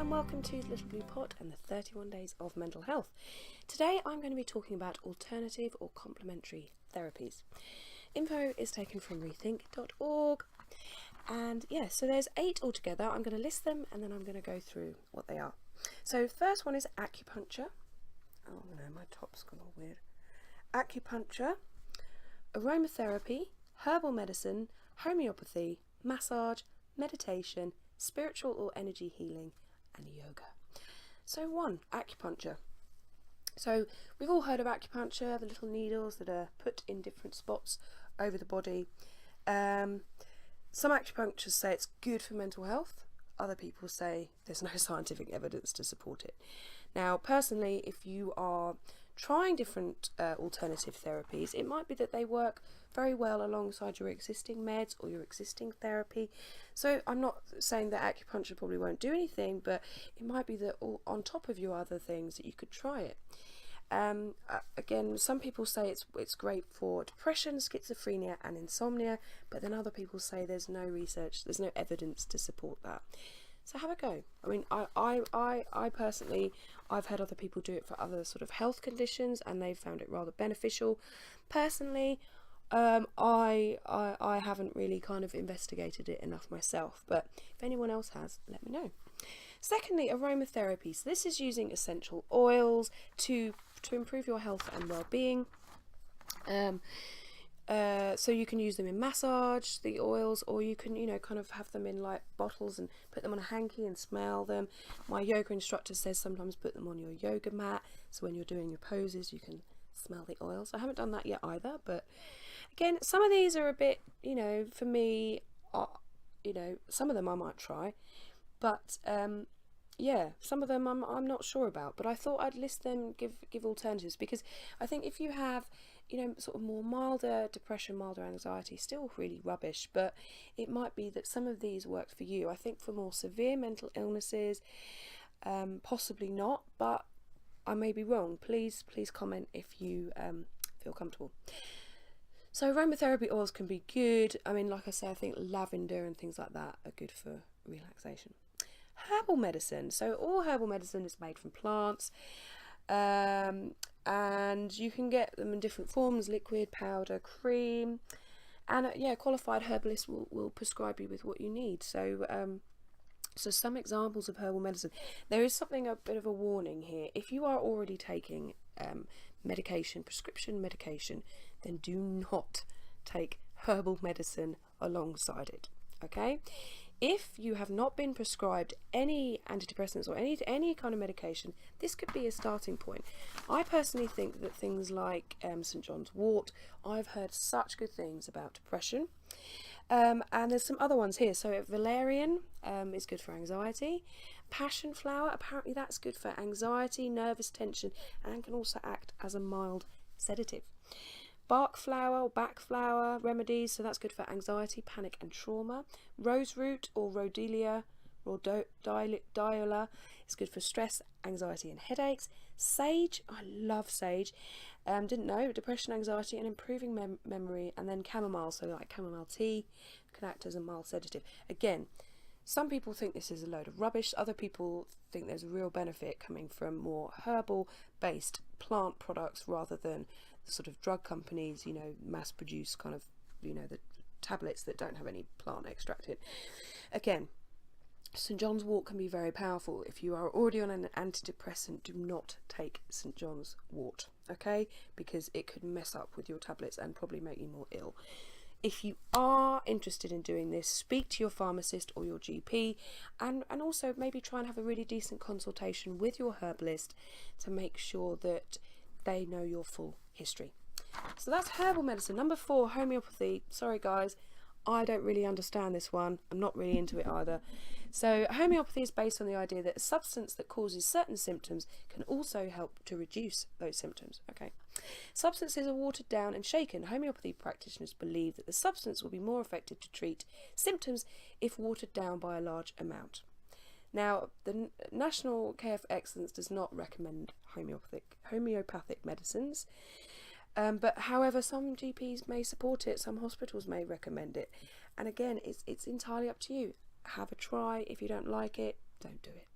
and welcome to Little Blue Pot and the 31 Days of Mental Health. Today I'm going to be talking about alternative or complementary therapies. Info is taken from rethink.org, and so there's 8 altogether. I'm going to list them and then I'm going to go through what they are. So first one is acupuncture. Oh no, my top's gone all weird. Acupuncture, aromatherapy, herbal medicine, homeopathy, massage, meditation, spiritual or energy healing, and yoga. So 1, acupuncture. So we've all heard of acupuncture, the little needles that are put in different spots over the body. Some acupuncturists say it's good for mental health. Other people say there's no scientific evidence to support it. Now, personally, if you are trying different alternative therapies, it might be that they work very well alongside your existing meds or your existing therapy. So I'm not saying that acupuncture probably won't do anything, but it might be that on top of your other things that you could try it. Again, some people say it's great for depression, schizophrenia and insomnia, but then other people say there's no research, there's no evidence to support that. So have a go. I mean, I personally, I've had other people do it for other sort of health conditions and they've found it rather beneficial. Personally, I haven't really kind of investigated it enough myself, but if anyone else has, let me know. Secondly, aromatherapy. So this is using essential oils to improve your health and well-being. So you can use them in massage, the oils, or you can, kind of have them in like bottles and put them on a hanky and smell them. My yoga instructor says sometimes put them on your yoga mat, so when you're doing your poses you can smell the oils. I haven't done that yet either, but again, some of these are a bit, for me, some of them I might try, but some of them I'm not sure about, but I thought I'd list them, give alternatives, because I think if you have sort of more milder depression, milder anxiety, still really rubbish, but it might be that some of these work for you. I think for more severe mental illnesses, possibly not, but I may be wrong. Please comment if you feel comfortable. So aromatherapy oils can be good. I mean, like I say, I think lavender and things like that are good for relaxation. Herbal medicine. So all herbal medicine is made from plants, and you can get them in different forms: liquid, powder, cream, and qualified herbalists will prescribe you with what you need. So so some examples of herbal medicine. There is a bit of a warning here. If you are already taking medication, prescription medication, then do not take herbal medicine alongside it. Okay? If you have not been prescribed any antidepressants or any kind of medication, this could be a starting point. I personally think that things like St. John's wort, I've heard such good things about depression. And there's some other ones here. So valerian is good for anxiety. Passion flower, apparently that's good for anxiety, nervous tension, and can also act as a mild sedative. Bark flower or back flower remedies, so that's good for anxiety, panic and trauma. Rose root or rhodiola is good for stress, anxiety and headaches. Sage, I love sage. Didn't know, depression, anxiety and improving memory. And then chamomile, so like chamomile tea, can act as a mild sedative. Again, some people think this is a load of rubbish. Other people think there's a real benefit coming from more herbal based plant products rather than sort of drug companies, mass produce kind of, the tablets that don't have any plant extract in. Again, St. John's wort can be very powerful. If you are already on an antidepressant, do not take St. John's wort, okay? Because it could mess up with your tablets and probably make you more ill. If you are interested in doing this, speak to your pharmacist or your GP, and also maybe try and have a really decent consultation with your herbalist to make sure that they know your full history. So that's herbal medicine. Number 4, homeopathy. Sorry guys, I don't really understand this one. I'm not really into it either. So homeopathy is based on the idea that a substance that causes certain symptoms can also help to reduce those symptoms. Okay. Substances are watered down and shaken. Homeopathy practitioners believe that the substance will be more effective to treat symptoms if watered down by a large amount. Now, the National Care for Excellence does not recommend homeopathic medicines, but however, some GPs may support it, some hospitals may recommend it, and again, it's entirely up to you. Have a try. If you don't like it, don't do it.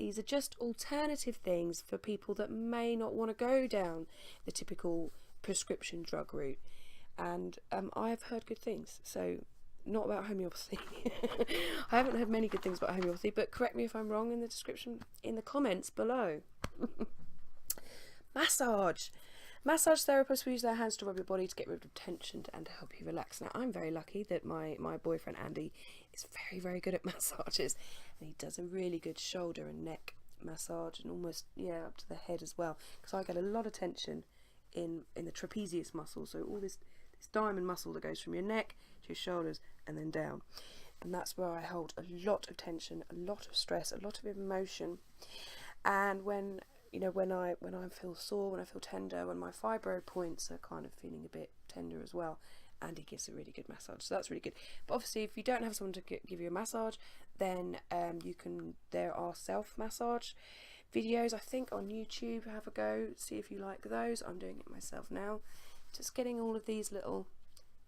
These are just alternative things for people that may not want to go down the typical prescription drug route. And I have heard good things, so not about homeopathy. I haven't heard many good things about homeopathy, but correct me if I'm wrong in the description, in the comments below. Massage. Massage therapists will use their hands to rub your body to get rid of tension and to help you relax. Now, I'm very lucky that my boyfriend Andy is very, very good at massages, and he does a really good shoulder and neck massage, and almost, yeah, up to the head as well, because I get a lot of tension in the trapezius muscle, so all this diamond muscle that goes from your neck to your shoulders and then down, and that's where I hold a lot of tension, a lot of stress, a lot of emotion. And when I feel sore, when I feel tender, when my fibro points are kind of feeling a bit tender as well, Andy gives a really good massage, so that's really good. But obviously, if you don't have someone to give you a massage, then there are self massage videos, I think, on YouTube. Have a go, see if you like those. I'm doing it myself now, just getting all of these little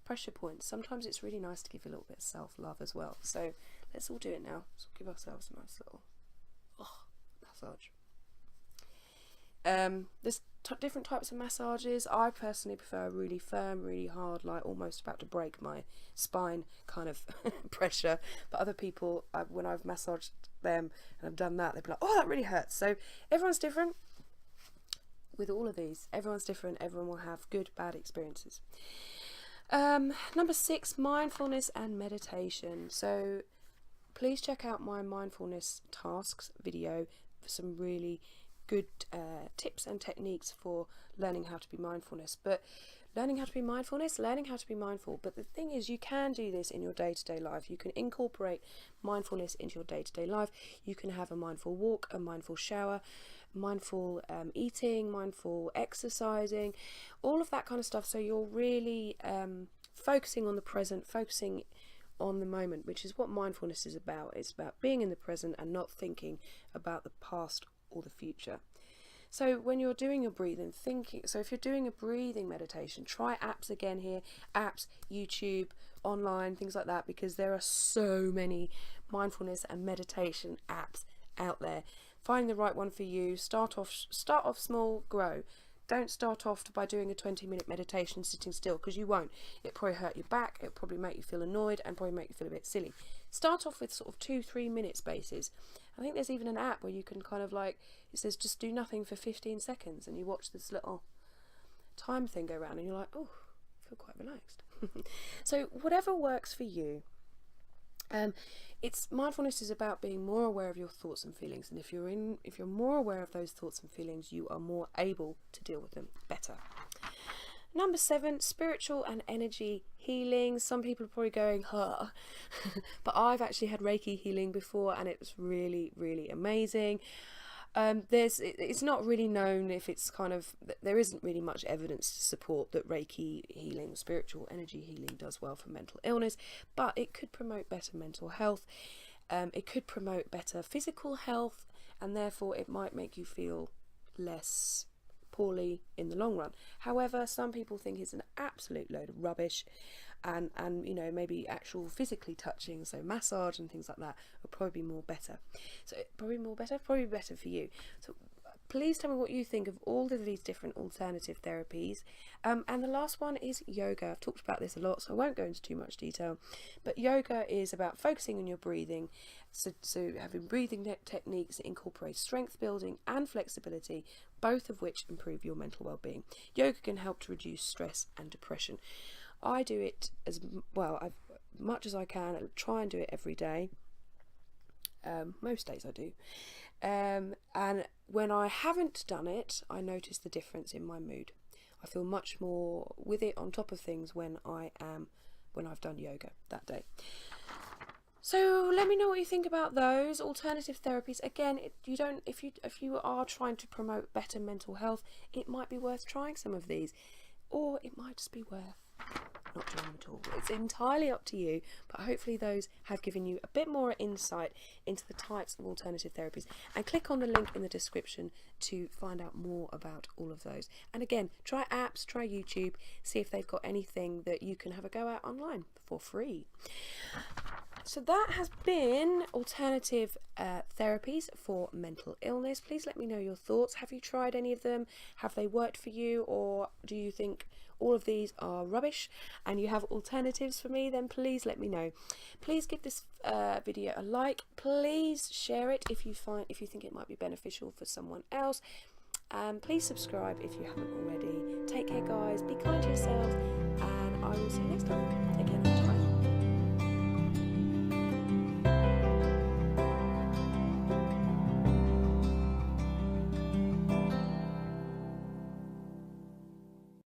pressure points. Sometimes it's really nice to give a little bit of self-love as well, so let's all do it now. So give ourselves a nice little massage. There's different types of massages. I personally prefer really firm, really hard, like almost about to break my spine kind of pressure, but other people, when I've massaged them and I've done that, they'd be like, oh, that really hurts. So everyone's different with all of these. Everyone's different. Everyone will have good, bad experiences. Number 6, mindfulness and meditation. So please check out my mindfulness tasks video for some really good tips and techniques for learning how to be mindful. But the thing is, you can do this in your day-to-day life. You can incorporate mindfulness into your day-to-day life. You can have a mindful walk, a mindful shower, mindful eating, mindful exercising, all of that kind of stuff. So you're really focusing on the present, focusing on the moment, which is what mindfulness is about. It's about being in the present and not thinking about the past or the future. So when you're doing your breathing, if you're doing a breathing meditation, try apps again here, apps, YouTube, online, things like that, because there are so many mindfulness and meditation apps out there. Find the right one for you. Start off small, grow. Don't start off by doing a 20-minute meditation sitting still, because you won't. It'll probably hurt your back, it'll probably make you feel annoyed, and probably make you feel a bit silly. Start off with sort of 2-3 minute spaces. I think there's even an app where you can kind of like, it says just do nothing for 15 seconds, and you watch this little time thing go around, and you're like, oh, I feel quite relaxed. So whatever works for you. Mindfulness is about being more aware of your thoughts and feelings, and if you're more aware of those thoughts and feelings, you are more able to deal with them better. Number 7, spiritual and energy healing. Some people are probably going, huh, but I've actually had Reiki healing before, and it was really, really amazing. It's not really known if it's kind of, there isn't really much evidence to support that Reiki healing, spiritual energy healing, does well for mental illness, but it could promote better mental health. It could promote better physical health, and therefore it might make you feel less poorly in the long run. However, some people think it's an absolute load of rubbish, and maybe actual physically touching, so massage and things like that, would probably be more better. So probably better for you. So please tell me what you think of all of these different alternative therapies. And the last one is yoga. I've talked about this a lot, so I won't go into too much detail, but yoga is about focusing on your breathing. So having breathing techniques that incorporate strength building and flexibility, both of which improve your mental well-being. Yoga can help to reduce stress and depression. I do it as much as I can. I try and do it every day. Most days I do. And when I haven't done it, I notice the difference in my mood. I feel much more with it on top of things when I've done yoga that day. So let me know what you think about those alternative therapies. Again, if you are trying to promote better mental health, it might be worth trying some of these, or it might just be worth not doing them at all. It's entirely up to you, but hopefully those have given you a bit more insight into the types of alternative therapies. And click on the link in the description to find out more about all of those. And again, try apps, try YouTube, see if they've got anything that you can have a go at online for free. So that has been alternative therapies for mental illness. Please let me know your thoughts. Have you tried any of them? Have they worked for you, or do you think all of these are rubbish and you have alternatives for me? Then please let me know. Please give this video a like. Please share it if you think it might be beneficial for someone else. Please subscribe if you haven't already. Take care, guys. Be kind to yourselves, and I will see you next time.